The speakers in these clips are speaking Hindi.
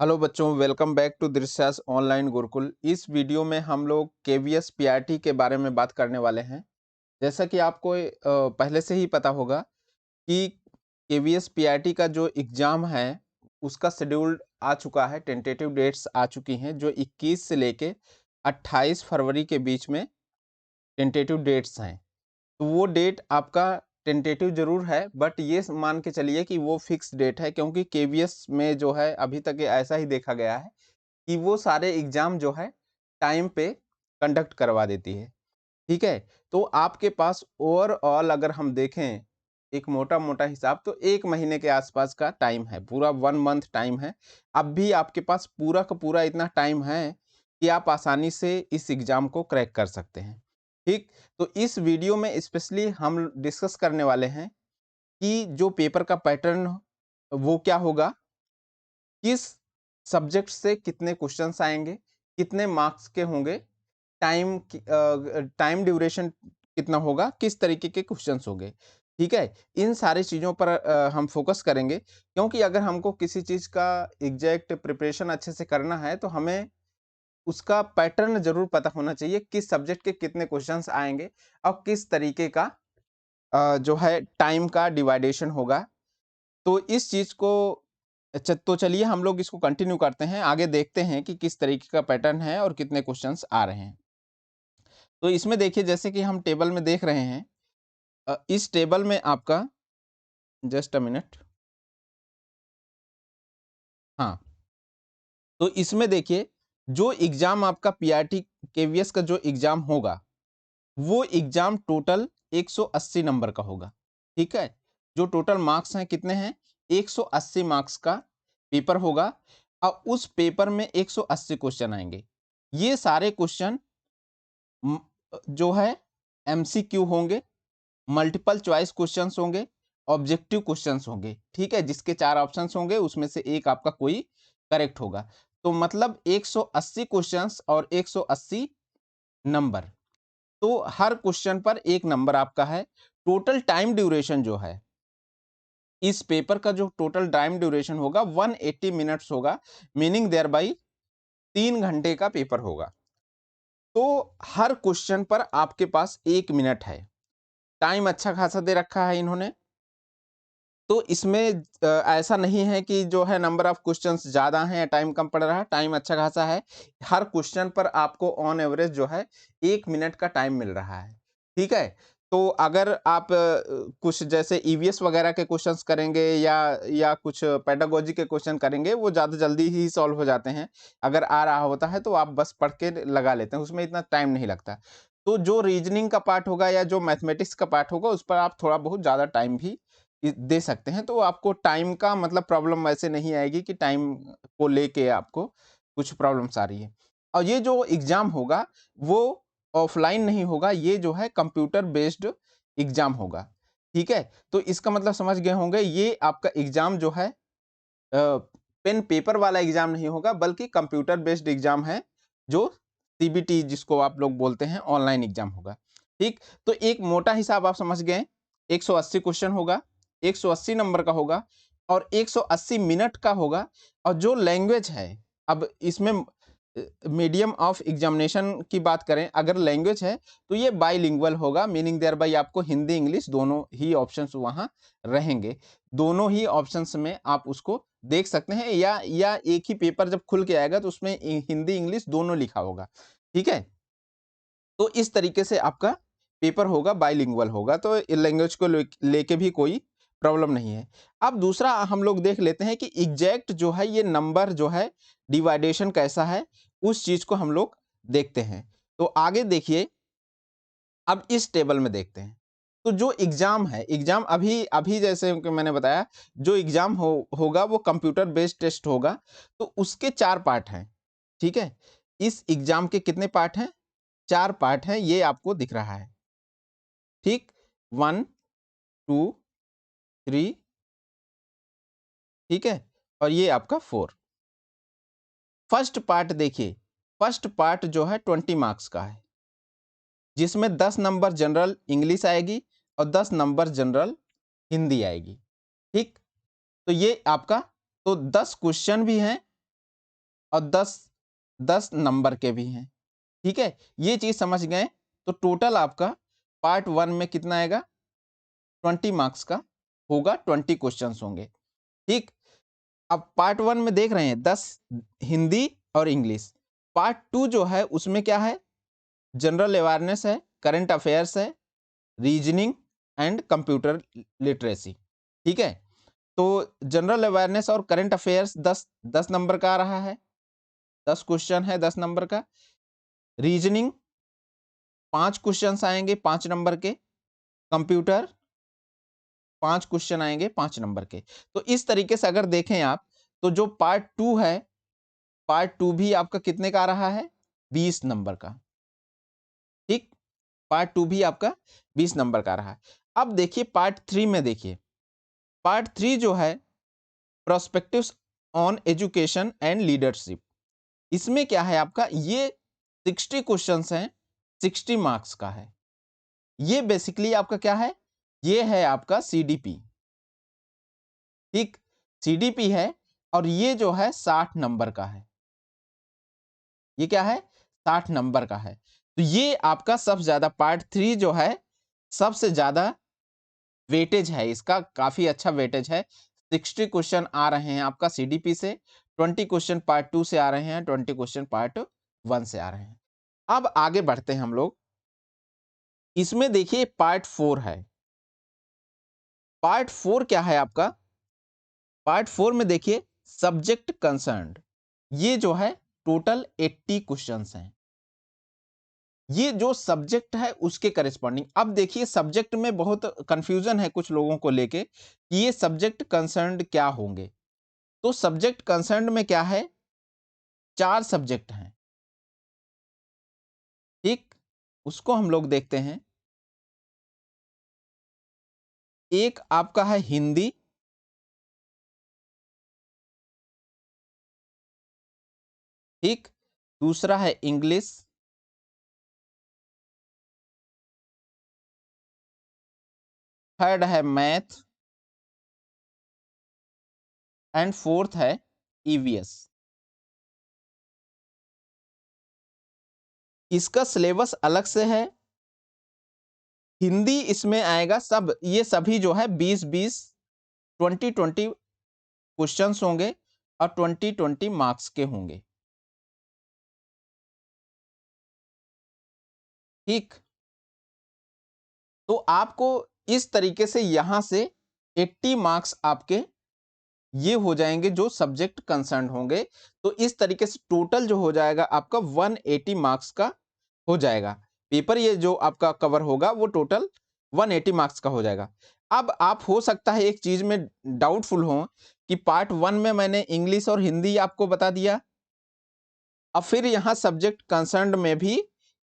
हेलो बच्चों, welcome back to Drishyas online Gurukul. इस वीडियो में हम लोग केवीएस पीआरटी के बारे में बात करने वाले हैं। जैसा कि आपको पहले से ही पता होगा कि केवीएस पीआरटी का जो एग्ज़ाम है उसका शेड्यूल आ चुका है, टेंटेटिव डेट्स आ चुकी हैं जो 21 से लेके 28 फरवरी के बीच में टेंटेटिव डेट्स हैं। तो वो डेट आपका टेंटेटिव ज़रूर है, बट ये मान के चलिए कि वो फिक्स डेट है, क्योंकि केवीएस में जो है अभी तक ये ऐसा ही देखा गया है कि वो सारे एग्ज़ाम जो है टाइम पे कंडक्ट करवा देती है, ठीक है? तो आपके पास ओवरऑल अगर हम देखें एक मोटा-मोटा हिसाब, तो 1 महीने के आसपास का टाइम है, पूरा 1 मंथ टाइम है। अब भी आपके पास पूरा का पूरा इतना टाइम है कि आप आसानी से इस एग्ज़ाम को क्रैक कर सकते हैं, ठीक? तो इस वीडियो में स्पेशली हम डिस्कस करने वाले हैं कि जो पेपर का पैटर्न वो क्या होगा, किस सब्जेक्ट से कितने क्वेश्चंस आएँगे, कितने मार्क्स के होंगे, टाइम ड्यूरेशन कितना होगा, किस तरीके के क्वेश्चंस होंगे, ठीक है? इन सारी चीज़ों पर हम फ़ोकस करेंगे, क्योंकि अगर हमको किसी चीज़ का एग्ज़ैक्ट प्रिपरेशन अच्छे से करना है, तो हमें उसका पैटर्न ज़रूर पता होना चाहिए, किस सब्जेक्ट के कितने क्वेश्चंस आएँगे और किस तरीके का जो है टाइम का डिवाइडेशन होगा। तो इस चीज़ को अच्छा, तो चलिए हम लोग इसको कंटिन्यू करते हैं, आगे देखते हैं कि किस तरीके का पैटर्न है और कितने क्वेश्चंस आ रहे हैं। तो इसमें देखिए, जैसे कि हम टेबल में देख रहे हैं, इस टेबल में आपका जस्ट अ मिनट। हाँ, तो इसमें देखिए, जो एग्ज़ाम आपका पीआरटी केवीएस का जो एग्ज़ाम होगा, वो एग्ज़ाम टोटल 180 नंबर का होगा, ठीक है? जो टोटल मार्क्स हैं कितने हैं? 180 मार्क्स का पेपर होगा और उस पेपर में 180 क्वेश्चन आएँगे। ये सारे क्वेश्चन म जो है एमसीक्यू होंगे, मल्टीपल चॉइस क्वेश्चंस होंगे, ऑब्जेक्टिव क्वेश्चंस होंगे, ठीक है? जिसके 4 ऑप्शंस होंगे, उसमें से एक आपका कोई करेक्ट होगा। तो मतलब 180 क्वेश्चंस और 180 नंबर। तो हर क्वेश्चन पर 1 नंबर आपका है। टोटल टाइम ड्यूरेशन जो है, इस पेपर का जो टोटल टाइम ड्यूरेशन होगा 180 मिनट्स होगा, मीनिंग देयर बाय 3 घंटे का पेपर होगा। तो हर क्वेश्चन पर आपके पास 1 मिनट है। टाइम अच्छा खासा दे रखा है इन्होंने। तो इसमें ऐसा नहीं है कि जो है नंबर ऑफ क्वेश्चंस ज़्यादा हैं या टाइम कम पड़ रहा है, टाइम अच्छा खासा है। हर क्वेश्चन पर आपको ऑन एवरेज जो है 1 मिनट का टाइम मिल रहा है, ठीक है? तो अगर आप कुछ जैसे ईवीएस वगैरह के क्वेश्चंस करेंगे या कुछ पेडागोजी के क्वेश्चन करेंगे, वो ज़्यादा जल्दी ही सॉल्व हो जाते हैं। अगर आ रहा होता है तो आप बस पढ़ के लगा लेते हैं, उसमें इतना टाइम नहीं लगता। तो जो रीजनिंग का पार्ट होगा या जो मैथमेटिक्स का पार्ट होगा, उस पर आप थोड़ा बहुत ज़्यादा टाइम भी दे सकते हैं, तो आपको टाइम का मतलब प्रॉब्लम वैसे नहीं आएगी कि टाइम को लेके आपको कुछ प्रॉब्लम्स आ रही है। और ये जो एग्ज़ाम होगा वो ऑफ़लाइन नहीं होगा, ये जो है कंप्यूटर बेस्ड एग्ज़ाम होगा, ठीक है? तो इसका मतलब समझ गए होंगे, ये आपका एग्ज़ाम जो है पेन पेपर वाला एग्ज़ाम नहीं होगा, बल्कि कंप्यूटर बेस्ड एग्ज़ाम है, जो सीबीटी जिसको आप लोग बोलते हैं, ऑनलाइन एग्ज़ाम होगा, ठीक? तो एक मोटा हिसाब आप समझ गए, 180 क्वेश्चन होगा, 180 नंबर का होगा और 180 मिनट का होगा। और जो लैंग्वेज है, अब इसमें मीडियम ऑफ एग्जामिनेशन की बात करें, अगर लैंग्वेज है तो ये बाइलिंगुअल होगा, मीनिंग देयर बाय आपको हिंदी इंग्लिश दोनों ही ऑप्शंस वहाँ रहेंगे। दोनों ही ऑप्शंस में आप उसको देख सकते हैं, या एक ही पेपर जब खुल के आएगा तो उसमें हिंदी इंग्लिश दोनों लिखा होगा, ठीक है? तो इस तरीके से आपका पेपर होगा, बाइलिंगुअल होगा, तो लैंग्वेज को लेके भी कोई प्रॉब्लम नहीं है। अब दूसरा हम लोग देख लेते हैं कि एग्जैक्ट जो है ये नंबर जो है डिवाइडेशन कैसा है, उस चीज को हम लोग देखते हैं। तो आगे देखिए, अब इस टेबल में देखते हैं। तो जो एग्जाम है, एग्जाम अभी अभी जैसे कि मैंने बताया, जो एग्जाम होगा वो कंप्यूटर बेस्ड टेस्ट होगा। तो उसके 4 पार्ट हैं, ठीक है? इस एग्जाम के कितने पार्ट हैं? 4 पार्ट हैं, ये आपको दिख रहा है, ठीक? 1, 2, 3, ठीक है? और ये आपका 4। फर्स्ट पार्ट देखिए, फर्स्ट पार्ट जो है 20 मार्क्स का है, जिसमें 10 नंबर जनरल इंग्लिश आएगी और 10 नंबर जनरल हिंदी आएगी, ठीक? तो ये आपका, तो 10 क्वेश्चन भी हैं और 10 नंबर के भी हैं। ठीक है, ये चीज समझ गए। तो टोटल आपका पार्ट 1 में कितना आएगा, 20 मार्क्स का होगा, 20 क्वेश्चंस होंगे। ठीक, अब पार्ट 1 में देख रहे हैं 10 हिंदी और इंग्लिश। पार्ट 2 जो है उसमें क्या है, जनरल अवेयरनेस है, करंट अफेयर्स है, रीजनिंग एंड कंप्यूटर लिटरेसी। ठीक है, तो जनरल अवेयरनेस और करंट अफेयर्स 10 नंबर का आ रहा है, 10 क्वेश्चन है 10 नंबर का। रीजनिंग 5 क्वेश्चन आएंगे 5 नंबर के। कंप्यूटर 5 क्वेश्चन आएंगे 5 नंबर के। तो इस तरीके से अगर देखें आप, तो जो पार्ट 2 है, पार्ट 2 भी आपका कितने का आ रहा है, 20 नंबर का। ठीक, पार्ट 2 भी आपका 20 नंबर का आ रहा है। अब देखिए पार्ट 3 में, देखिए पार्ट 3 जो है prospectives on education and leadership. इसमें क्या है आपका, ये 60 क्वेश्चंस हैं, 60 मार्क्स का है। ये बेसिकली आपका क्या है, ये है आपका सीडीपी। ठीक, सीडीपी है, और ये जो है 60 नंबर का है। ये क्या है, 60 नंबर का है। तो ये आपका सबसे ज्यादा पार्ट 3 जो है सबसे ज्यादा वेटेज है इसका, काफी अच्छा वेटेज है। 60 क्वेश्चन आ रहे हैं आपका सीडीपी से, 20 क्वेश्चन पार्ट 2 से आ रहे हैं, 20 क्वेश्चन पार्ट 1 से आ रहे हैं। अब आगे बढ़ते हैं हम लोग। इसमें देखिए पार्ट 4 है। पार्ट 4 क्या है आपका, पार्ट 4 में देखिए सब्जेक्ट कंसर्न्ड। ये जो है टोटल 80 क्वेश्चंस हैं। ये जो सब्जेक्ट है उसके करेस्पॉन्डिंग। अब देखिए सब्जेक्ट में बहुत कंफ्यूजन है कुछ लोगों को लेके कि ये सब्जेक्ट कंसर्न्ड क्या होंगे। तो सब्जेक्ट कंसर्न्ड में क्या है, 4 सब्जेक्ट हैं। ठीक, उसको हम लोग देखते हैं। एक आपका है हिंदी, ठीक, दूसरा है इंग्लिश, थर्ड है मैथ, एंड फोर्थ है ईवीएस। इसका सिलेबस अलग से है। हिंदी इसमें आएगा, सब ये सभी जो है 20-20, 20-20 क्वेश्चंस होंगे और 20-20 मार्क्स के होंगे। ठीक, तो आपको इस तरीके से यहां से 80 मार्क्स आपके ये हो जाएंगे जो सब्जेक्ट कंसर्न होंगे। तो इस तरीके से टोटल जो हो जाएगा आपका 180 मार्क्स का हो जाएगा पेपर। ये जो आपका कवर होगा वो टोटल 180 मार्क्स का हो जाएगा। अब आप हो सकता है एक चीज में डाउटफुल हो कि पार्ट 1 में मैंने इंग्लिश और हिंदी आपको बता दिया, अब फिर यहाँ सब्जेक्ट कंसर्न में भी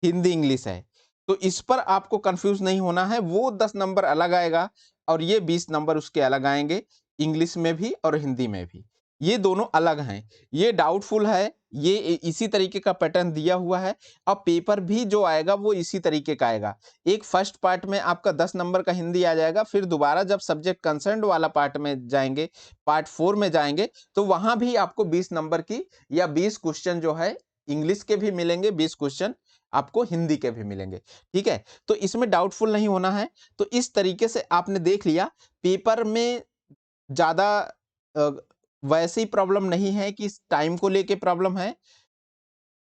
हिंदी इंग्लिश है, तो इस पर आपको कंफ्यूज नहीं होना है। वो 10 नंबर अलग आएगा और ये 20 नंबर उसके अलग आएंगे, इंग्लिश में भी और हिंदी में भी। ये दोनों अलग हैं, ये डाउटफुल है। ये इसी तरीके का पैटर्न दिया हुआ है। अब पेपर भी जो आएगा वो इसी तरीके का आएगा। एक फर्स्ट पार्ट में आपका 10 नंबर का हिंदी आ जाएगा, फिर दोबारा जब सब्जेक्ट कंसर्न वाला पार्ट में जाएंगे, पार्ट 4 में जाएंगे, तो वहां भी आपको 20 नंबर की या 20 क्वेश्चन जो है इंग्लिश के भी मिलेंगे, 20 क्वेश्चन आपको हिंदी के भी मिलेंगे। ठीक है, तो इसमें डाउटफुल नहीं होना है। तो इस तरीके से आपने देख लिया, पेपर में ज्यादा वैसे ही प्रॉब्लम नहीं है कि टाइम को लेके प्रॉब्लम है,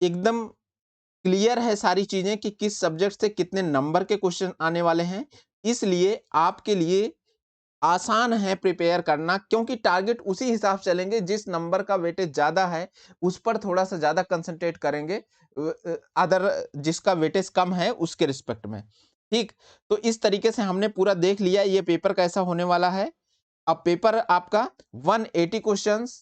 एकदम क्लियर है सारी चीजें कि किस सब्जेक्ट से कितने नंबर के क्वेश्चन आने वाले हैं। इसलिए आपके लिए आसान है प्रिपेयर करना, क्योंकि टारगेट उसी हिसाब से चलेंगे, जिस नंबर का वेटेज ज्यादा है उस पर थोड़ा सा ज्यादा कंसंट्रेट करेंगे, अदर जिसका वेटेज कम है उसके रिस्पेक्ट में। ठीक, तो इस तरीके से हमने पूरा देख लिया ये पेपर कैसा होने वाला है। अब पेपर आपका 180 क्वेश्चंस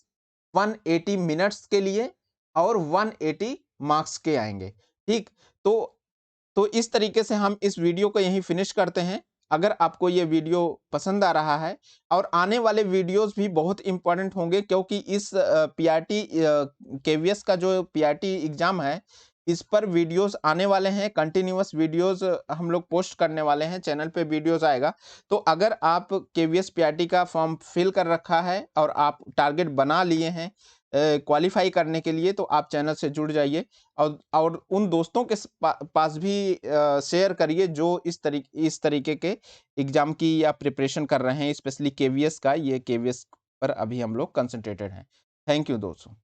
180 मिनट्स के लिए और 180 मार्क्स के आएंगे। ठीक, तो इस तरीके से हम इस वीडियो को यहीं फिनिश करते हैं। अगर आपको ये वीडियो पसंद आ रहा है, और आने वाले वीडियोस भी बहुत इंपॉर्टेंट होंगे, क्योंकि इस पीआरटी केवीएस का जो पीआरटी एग्जाम है, इस पर वीडियोस आने वाले हैं, कंटिन्यूअस वीडियोस हम लोग पोस्ट करने वाले हैं, चैनल पे वीडियोस आएगा। तो अगर आप केवीएस पीआरटी का फॉर्म फिल कर रखा है और आप टारगेट बना लिए हैं, क्वालिफाई करने के लिए, तो आप चैनल से जुड़ जाइए और उन दोस्तों के पास भी शेयर करिए जो इस तरीके के एग्जाम की या प्रिपरेशन कर रहे हैं, स्पेशली केवीएस का। ये केवीएस पर अभी हम लोग कंसंट्रेटेड हैं। थैंक यू दोस्तों।